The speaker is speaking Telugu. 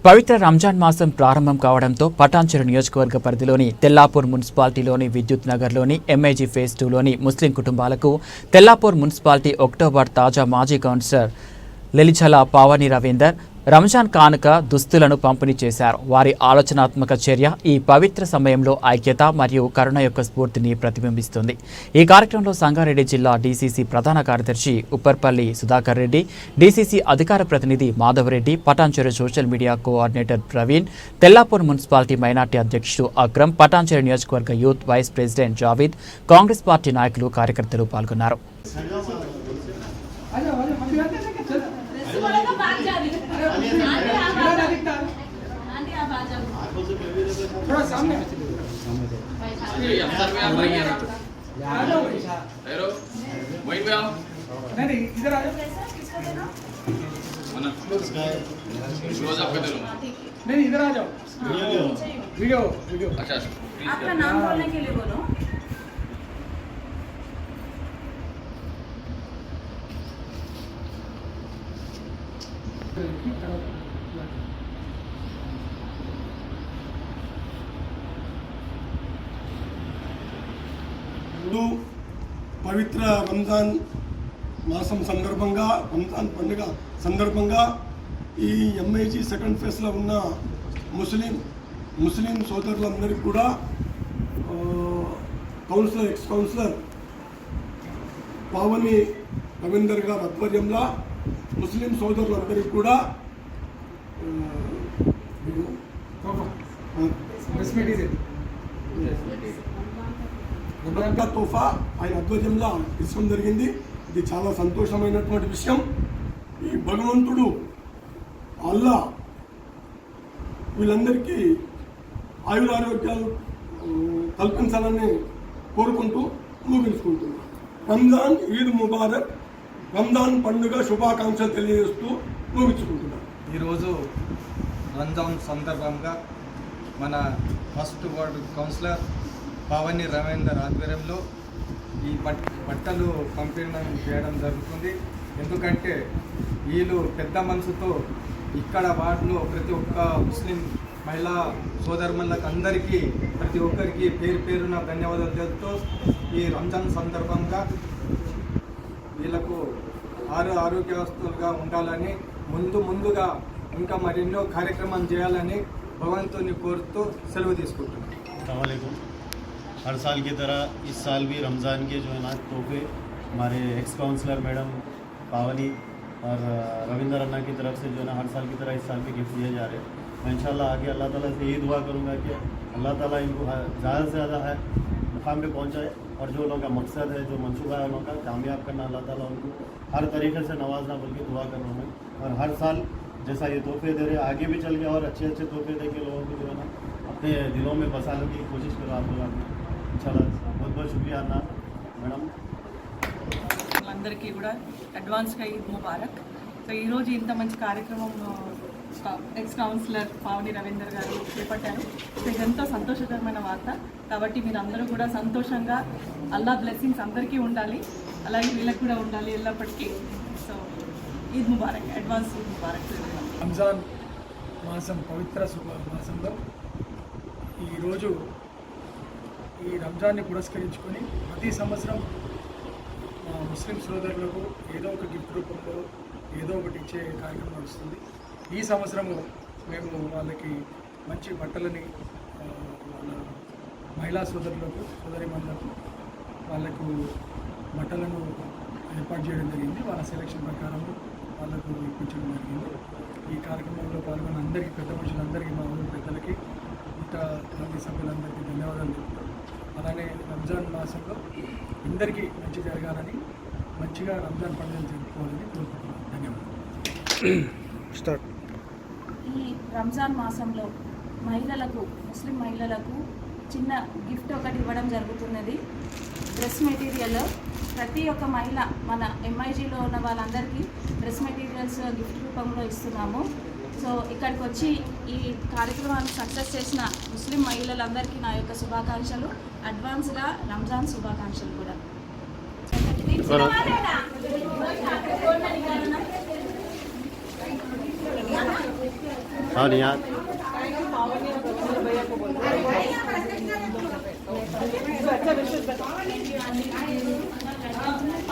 పవిత్ర రంజాన్ మాసం ప్రారంభం కావడంతో పటాన్చెరు నియోజకవర్గ పరిధిలోని తెల్లాపూర్ మున్సిపాలిటీలోని విద్యుత్ నగర్లోని ఎంఐజీ ఫేజ్ 2లోని ముస్లిం కుటుంబాలకు తెల్లాపూర్ మున్సిపాలిటీ అక్టోబర్ తాజా మాజీ కౌన్సిలర్ లెలిచల పావని రవీందర్ రంజాన్ కానుక దుస్తులను పంపిణీ చేశారు. వారి ఆలోచనాత్మక చర్య ఈ పవిత్ర సమయంలో ఐక్యత మరియు కరుణ యొక్క స్ఫూర్తిని ప్రతిబింబిస్తుంది. ఈ కార్యక్రమంలో సంగారెడ్డి జిల్లా డీసీసీ ప్రధాన కార్యదర్శి ఉప్పర్పల్లి సుధాకర్ రెడ్డి, డీసీసీ అధికార ప్రతినిధి Madhavareddy, Patancheru social media coordinator Praveen, Tellapur municipality minority అధ్యక్షుడు అక్రమ్, పటాన్చెరు నియోజకవర్గ youth vice president Javeed, Congress party నాయకులు కార్యకర్తలు పాల్గొన్నారు. थोड़ा सामने नहीं इधर आ जाओ नहीं इधर आ जाओ वीडियो वीडियो अच्छा आपका नाम बोलने के लिए बोलो. పవిత్ర రంజాన్ మాసం సందర్భంగా రంజాన్ పండుగ సందర్భంగా ఈ ఎంఐజీ సెకండ్ ఫేజ్లో ఉన్న ముస్లిం సోదరులందరికీ కూడా councillor ex councillor Pavani Ravinder గారి ఆధ్వర్యంలో ముస్లిం సోదరులందరికీ కూడా తోఫా ఆయన ఆధ్వర్యంలో ఇవ్వడం జరిగింది. ఇది చాలా సంతోషమైనటువంటి విషయం. ఈ భగవంతుడు అల్లా వీళ్ళందరికీ ఆయురారోగ్యాలు కల్పించాలని కోరుకుంటూ ముగించుకుంటున్నాను. రంజాన్ ఈద్ ముబారక్. రంజాన్ పండుగ శుభాకాంక్షలు తెలియజేస్తూ ముగించుకుంటున్నాను. ఈరోజు రంజాన్ సందర్భంగా మన first ward councillor Pavani Ravinder ఆధ్వర్యంలో ఈ బట్టలు పంపిణీ చేయడం జరుగుతుంది. ఎందుకంటే వీళ్ళు పెద్ద మనసుతో ఇక్కడ వార్డులో ప్రతి ఒక్క ముస్లిం మహిళా సోదరులకు అందరికీ ప్రతి ఒక్కరికి పేరు పేరున ధన్యవాదాలు తెలుపుతూ ఈ రంజాన్ సందర్భంగా వీళ్ళకు ఆరోగ్యవస్తులుగా ఉండాలని ముందుగా ఇంకా మరెన్నో కార్యక్రమాలు చేయాలని భగవంతుని కోరుతూ సెలవు తీసుకుంటున్నాను. हर साल की तरह इस साल भी रमज़ान के जो है ना तोहफे हमारे एक्स काउंसलर मैडम पावनी और रविंदर अन्ना की तरफ से जो है ना हर साल की तरह इस साल भी गिफ्ट दिए जा रहे हैं. मैं इंशाल्लाह आगे अल्लाह ताला से यही दुआ करूँगा कि अल्लाह ताला इनको ज़्यादा से ज़्यादा है मुकाम पे पहुँचाए और जो लोगों का मकसद है जो मनसूबा है उनका कामयाब करना, अल्लाह ताला उनको हर तरीके से नवाजना बल्कि दुआ करना है. और हर साल जैसा ये तोहफे दे रहे आगे भी चल के और अच्छे तोहफे दे के लोगों को जो है ना अपने दिलों में बसाने की कोशिश करो आप लोग. చాలా बहुत बहुत शुक्रिया అన్న మేడం. అందరికీ కూడా అడ్వాన్స్గా ఈద్ ముబారక్. సో ఈరోజు ఇంత మంచి కార్యక్రమం ఎక్స్ కౌన్సిలర్ పావని రవీందర్ గారు చేపట్టారు. సో ఇదెంతో సంతోషకరమైన వార్త. కాబట్టి మీరు అందరూ కూడా సంతోషంగా అల్లా బ్లెస్సింగ్స్ అందరికీ ఉండాలి, అలాగే వీళ్ళకి కూడా ఉండాలి ఎల్లప్పటికీ. సో ఈద్ ముబారక్, అడ్వాన్స్ ఈద్ ముబారక్. రంజాన్ మాసం పవిత్ర మాసంలో ఈరోజు ఈ రంజాన్ని పురస్కరించుకొని ప్రతి సంవత్సరం మా ముస్లిం సోదరులకు ఏదో ఒక గిఫ్ట్ రూపంలో ఏదో ఒకటి ఇచ్చే కార్యక్రమం నడుస్తుంది. ఈ సంవత్సరము మేము వాళ్ళకి మంచి బట్టలని వాళ్ళ మహిళా సోదరిమణులకు వాళ్ళకు బట్టలను ఏర్పాటు చేయడం జరిగింది. వాళ్ళ సెలక్షన్ ప్రకారం వాళ్ళకు ఇప్పించడం జరిగింది. ఈ కార్యక్రమంలో పాల్గొన్న అందరికీ, పెద్ద మనుషులందరికీ, మా ఊరి పెద్దలకి, ఇంకా ఫ్యామిలీ సభ్యులందరికీ ధన్యవాదాలు చెప్తాం. అలానే రంజాన్ మాసంలో అందరికీ మంచి జరగాలని, మంచిగా రంజాన్ పండుగను జరుపుకోవాలని కోరుకుంటున్నాను. ధన్యవాదాలు. ఈ రంజాన్ మాసంలో ముస్లిం మహిళలకు చిన్న గిఫ్ట్ ఒకటి ఇవ్వడం జరుగుతున్నది. డ్రెస్ మెటీరియల్ ప్రతి ఒక్క మహిళ మన ఎంఐజీలో ఉన్న వాళ్ళందరికీ డ్రెస్ మెటీరియల్స్ గిఫ్ట్ రూపంలో ఇస్తున్నాము. సో ఇక్కడికి వచ్చి ఈ కార్యక్రమాన్ని సక్సెస్ చేసిన ముస్లిం మహిళలందరికీ నా యొక్క శుభాకాంక్షలు, అడ్వాన్స్గా రంజాన్ శుభాకాంక్షలు కూడా. सानियात अच्छा विशेष